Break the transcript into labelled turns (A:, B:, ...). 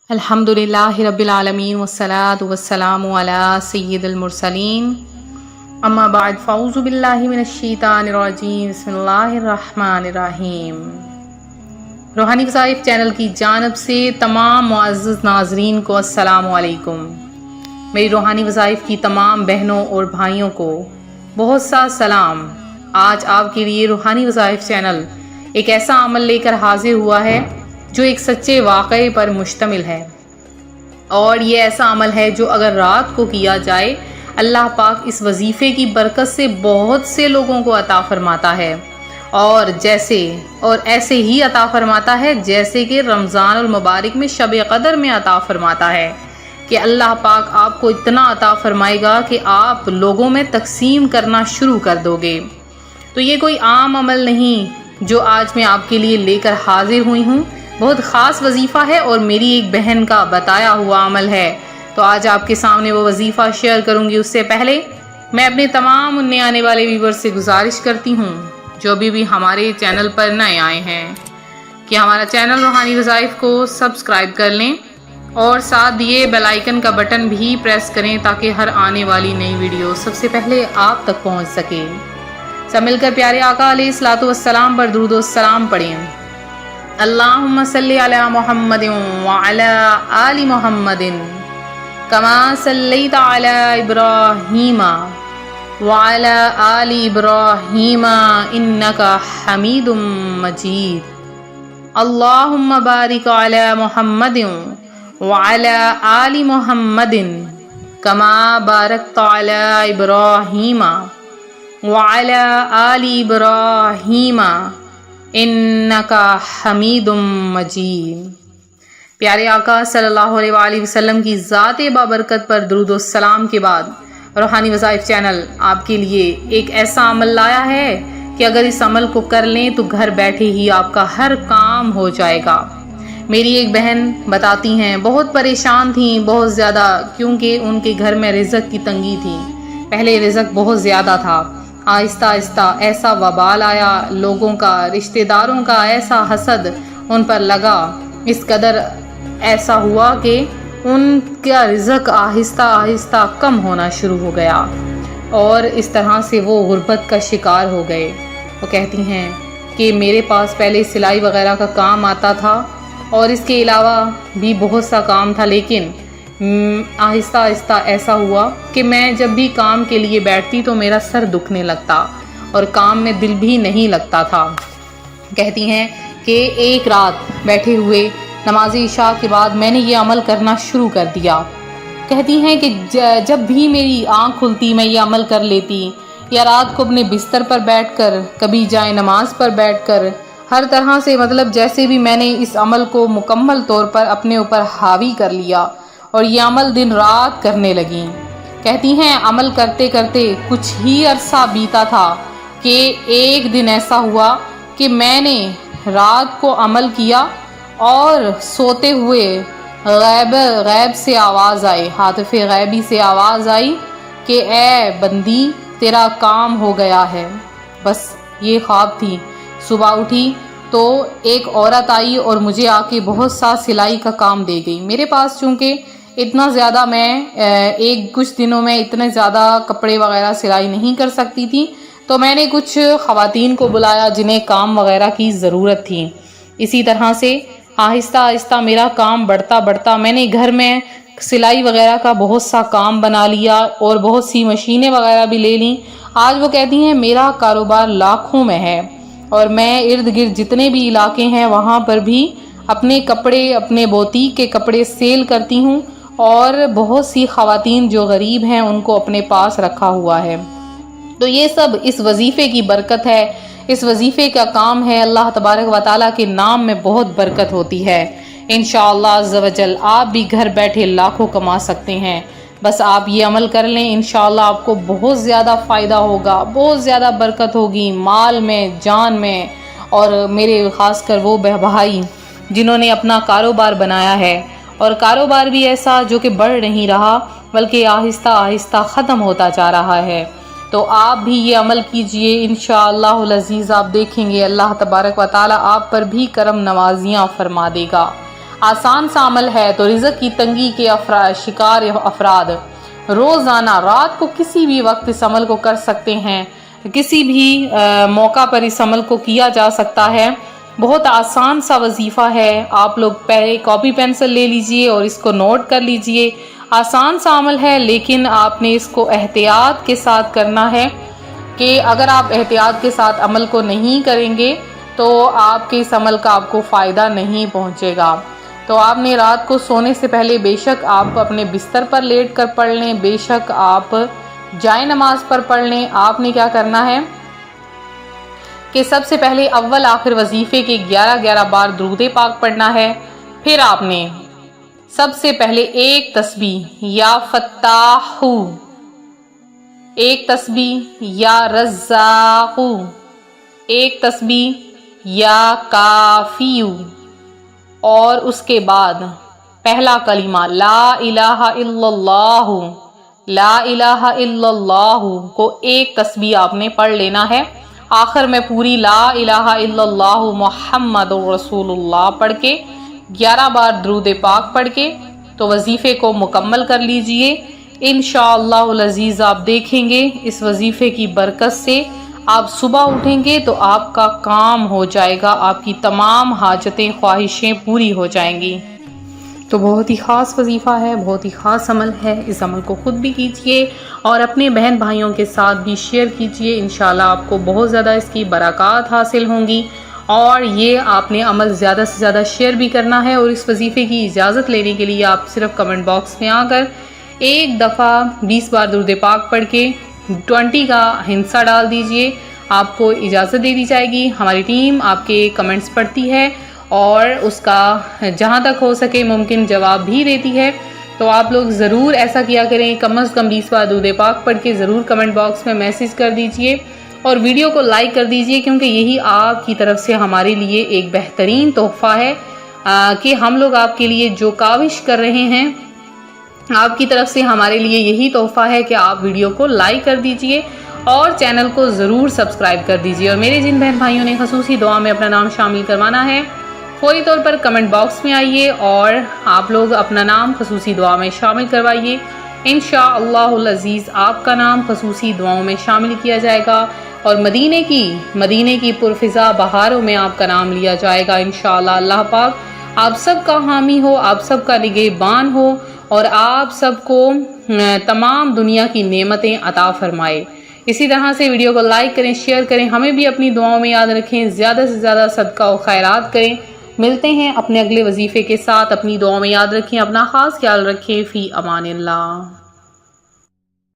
A: الحمدللہ رب العالمین والصلاة والسلام علی سید المرسلین اما بعد فاعوذ باللہ من الشیطان الرجیم بسم اللہ الرحمن الرحیم۔ روحانی وظائف چینل کی جانب سے تمام معزز ناظرین کو السلام علیکم۔ میری روحانی وظائف کی تمام بہنوں اور بھائیوں کو بہت سا سلام۔ آج آپ کے لیے روحانی وظائف چینل ایک ایسا عمل لے کر حاضر ہوا ہے جو ایک سچے واقعے پر مشتمل ہے، اور یہ ایسا عمل ہے جو اگر رات کو کیا جائے اللہ پاک اس وظیفے کی برکت سے بہت سے لوگوں کو عطا فرماتا ہے، اور ایسے ہی عطا فرماتا ہے جیسے کہ رمضان المبارک میں شب قدر میں عطا فرماتا ہے کہ اللہ پاک آپ کو اتنا عطا فرمائے گا کہ آپ لوگوں میں تقسیم کرنا شروع کر دو گے۔ تو یہ کوئی عام عمل نہیں جو آج میں آپ کے لیے لے کر حاضر ہوئی ہوں، بہت خاص وظیفہ ہے اور میری ایک بہن کا بتایا ہوا عمل ہے۔ تو آج آپ کے سامنے وہ وظیفہ شیئر کروں گی۔ اس سے پہلے میں اپنے تمام نئے آنے والے ویورز سے گزارش کرتی ہوں جو ابھی بھی ہمارے چینل پر نئے آئے ہیں کہ ہمارا چینل روحانی وظائف کو سبسکرائب کر لیں اور ساتھ دیے بیل آئیکن کا بٹن بھی پریس کریں تاکہ ہر آنے والی نئی ویڈیو سب سے پہلے آپ تک پہنچ سکے۔ سب مل کر پیارے آقا علیہ الصلوۃ والسلام پر درود و السلام پڑھیں۔ اللہم صلی علی محمد وعلی آل محمد کما صلیت علی ابراہیم وعلی آل ابراہیم انکا حمید مجید۔ اللہم بارک علی محمد وعلی آل محمد کما بارکت علی ابراہیم وعلی آل ابراہیم انکا حمید مجید۔ پیارے آقا صلی اللہ علیہ وآلہ وسلم کی ذات بابرکت پر درود و السلام کے بعد روحانی وظائف چینل آپ کے لیے ایک ایسا عمل لایا ہے کہ اگر اس عمل کو کر لیں تو گھر بیٹھے ہی آپ کا ہر کام ہو جائے گا۔ میری ایک بہن بتاتی ہیں بہت پریشان تھیں بہت زیادہ، کیونکہ ان کے گھر میں رزق کی تنگی تھی۔ پہلے رزق بہت زیادہ تھا، آہستہ آہستہ ایسا وبال آیا، لوگوں کا، رشتہ داروں کا ایسا حسد ان پر لگا، اس قدر ایسا ہوا کہ ان کا رزق آہستہ آہستہ کم ہونا شروع ہو گیا، اور اس طرح سے وہ غربت کا شکار ہو گئے۔ وہ کہتی ہیں کہ میرے پاس پہلے سلائی وغیرہ کا کام آتا تھا اور اس کے علاوہ بھی بہت سا کام تھا، لیکن آہستہ آہستہ ایسا ہوا کہ میں جب بھی کام کے لیے بیٹھتی تو میرا سر دکھنے لگتا اور کام میں دل بھی نہیں لگتا تھا۔ کہتی ہیں کہ ایک رات بیٹھے ہوئے نماز عشاء کے بعد میں نے یہ عمل کرنا شروع کر دیا۔ کہتی ہیں کہ جب بھی میری آنکھ کھلتی میں یہ عمل کر لیتی، یا رات کو اپنے بستر پر بیٹھ کر، کبھی جائے نماز پر بیٹھ کر، ہر طرح سے جیسے بھی میں نے اس عمل کو مکمل طور پر اپنے اوپر حاوی کر لیا اور یہ عمل دن رات کرنے لگیں۔ کہتی ہیں عمل کرتے کرتے کچھ ہی عرصہ بیتا تھا کہ ایک دن ایسا ہوا کہ میں نے رات کو عمل کیا اور سوتے ہوئے غیب سے آواز آئی، ہاتف غیبی سے آواز آئی کہ اے بندی تیرا کام ہو گیا ہے۔ بس یہ خواب تھی۔ صبح اٹھی تو ایک عورت آئی اور مجھے آ کے بہت سا سلائی کا کام دے گئی۔ میرے پاس چونکہ اتنا زیادہ میں کچھ دنوں میں اتنے زیادہ کپڑے وغیرہ سلائی نہیں کر سکتی تھی، تو میں نے کچھ خواتین کو بلایا جنہیں کام وغیرہ کی ضرورت تھی۔ اسی طرح سے آہستہ آہستہ میرا کام بڑھتا بڑھتا میں نے گھر میں سلائی وغیرہ کا بہت سا کام بنا لیا اور بہت سی مشینیں وغیرہ بھی لے لیں۔ آج وہ کہتی ہیں میرا کاروبار لاکھوں میں ہے، اور میں ارد گرد جتنے بھی علاقے ہیں وہاں پر بھی اپنے کپڑے، اپنے بوتیک کے کپڑے سیل کرتی ہوں، اور بہت سی خواتین جو غریب ہیں ان کو اپنے پاس رکھا ہوا ہے۔ تو یہ سب اس وظیفے کی برکت ہے، اس وظیفے کا کام ہے۔ اللہ تبارک و تعالیٰ کے نام میں بہت برکت ہوتی ہے۔ انشاءاللہ عز و جل آپ بھی گھر بیٹھے لاکھوں کما سکتے ہیں۔ بس آپ یہ عمل کر لیں، انشاءاللہ آپ کو بہت زیادہ فائدہ ہوگا، بہت زیادہ برکت ہوگی مال میں، جان میں۔ اور میرے خاص کر وہ بھائی جنہوں نے اپنا کاروبار بنایا ہے، اور کاروبار بھی ایسا جو کہ بڑھ نہیں رہا بلکہ آہستہ آہستہ ختم ہوتا جا رہا ہے، تو آپ بھی یہ عمل کیجئے، انشاءاللہ العزیز آپ دیکھیں گے اللہ تبارک و تعالیٰ آپ پر بھی کرم نوازیاں فرما دے گا۔ آسان سا عمل ہے تو رزق کی تنگی کے شکار افراد روزانہ رات کو کسی بھی وقت اس عمل کو کر سکتے ہیں، کسی بھی موقع پر اس عمل کو کیا جا سکتا ہے۔ بہت آسان سا وظیفہ ہے، آپ لوگ پہلے کاپی پینسل لے لیجئے اور اس کو نوٹ کر لیجئے۔ آسان سا عمل ہے لیکن آپ نے اس کو احتیاط کے ساتھ کرنا ہے کہ اگر آپ احتیاط کے ساتھ عمل کو نہیں کریں گے تو آپ کے اس عمل کا آپ کو فائدہ نہیں پہنچے گا۔ تو آپ نے رات کو سونے سے پہلے بے شک آپ اپنے بستر پر لیٹ کر پڑھ لیں، بے شک آپ جائے نماز پر پڑھ لیں۔ آپ نے کیا کرنا ہے کہ سب سے پہلے اول آخر وظیفے کے 11 بار درود پاک پڑھنا ہے۔ پھر آپ نے سب سے پہلے ایک تسبیح یا فتاحو، ایک تسبیح یا رزاقو، ایک تسبیح یا کافیو، اور اس کے بعد پہلا کلمہ لا الہ الا اللہ، لا الہ الا اللہ کو ایک تسبیح آپ نے پڑھ لینا ہے۔ آخر میں پوری لا الہ الا اللہ محمد رسول اللہ پڑھ کے 11 بار درود پاک پڑھ کے تو وظیفے کو مکمل کر لیجئے۔ انشاءاللہ العزیز آپ دیکھیں گے اس وظیفے کی برکت سے آپ صبح اٹھیں گے تو آپ کا کام ہو جائے گا، آپ کی تمام حاجتیں خواہشیں پوری ہو جائیں گی۔ تو بہت ہی خاص وظیفہ ہے، بہت ہی خاص عمل ہے، اس عمل کو خود بھی کیجئے اور اپنے بہن بھائیوں کے ساتھ بھی شیئر کیجئے۔ انشاءاللہ آپ کو بہت زیادہ اس کی برکات حاصل ہوں گی، اور یہ آپ نے عمل زیادہ سے زیادہ شیئر بھی کرنا ہے۔ اور اس وظیفے کی اجازت لینے کے لیے آپ صرف کمنٹ باکس میں آ کر ایک دفعہ 20 بار درود پاک پڑھ کے 20 کا ہنسا ڈال دیجئے، آپ کو اجازت دے دی جائے گی۔ ہماری ٹیم آپ کے کمنٹس پڑھتی ہے اور اس کا جہاں تک ہو سکے ممکن جواب بھی دیتی ہے۔ تو آپ لوگ ضرور ایسا کیا کریں، کم از کم 20 بار درود پاک پڑھ کے ضرور کمنٹ باکس میں میسج کر دیجئے اور ویڈیو کو لائک کر دیجئے، کیونکہ یہی آپ کی طرف سے ہمارے لیے ایک بہترین تحفہ ہے کہ ہم لوگ آپ کے لیے جو کاوش کر رہے ہیں، آپ کی طرف سے ہمارے لیے یہی تحفہ ہے کہ آپ ویڈیو کو لائک کر دیجئے اور چینل کو ضرور سبسکرائب کر دیجئے۔ اور میرے جن بہن بھائیوں نے خصوصی دعا میں اپنا نام شامل کروانا ہے، فوری طور پر کمنٹ باکس میں آئیے اور آپ لوگ اپنا نام خصوصی دعا میں شامل کروائیے۔ انشاءاللہ العزیز آپ کا نام خصوصی دعاؤں میں شامل کیا جائے گا اور مدینے کی پرفضا بہاروں میں آپ کا نام لیا جائے گا انشاءاللہ۔ اللہ پاک آپ سب کا حامی ہو، آپ سب کا نگہبان ہو اور آپ سب کو تمام دنیا کی نعمتیں عطا فرمائے۔ اسی طرح سے ویڈیو کو لائک کریں، شیئر کریں، ہمیں بھی اپنی دعاؤں میں یاد رکھیں، زیادہ سے زیادہ صدقہ و خیرات کریں۔ ملتے ہیں اپنے اگلے وظیفے کے ساتھ، اپنی دعاؤں میں یاد رکھیں، اپنا خاص خیال رکھیں، فی امان اللہ۔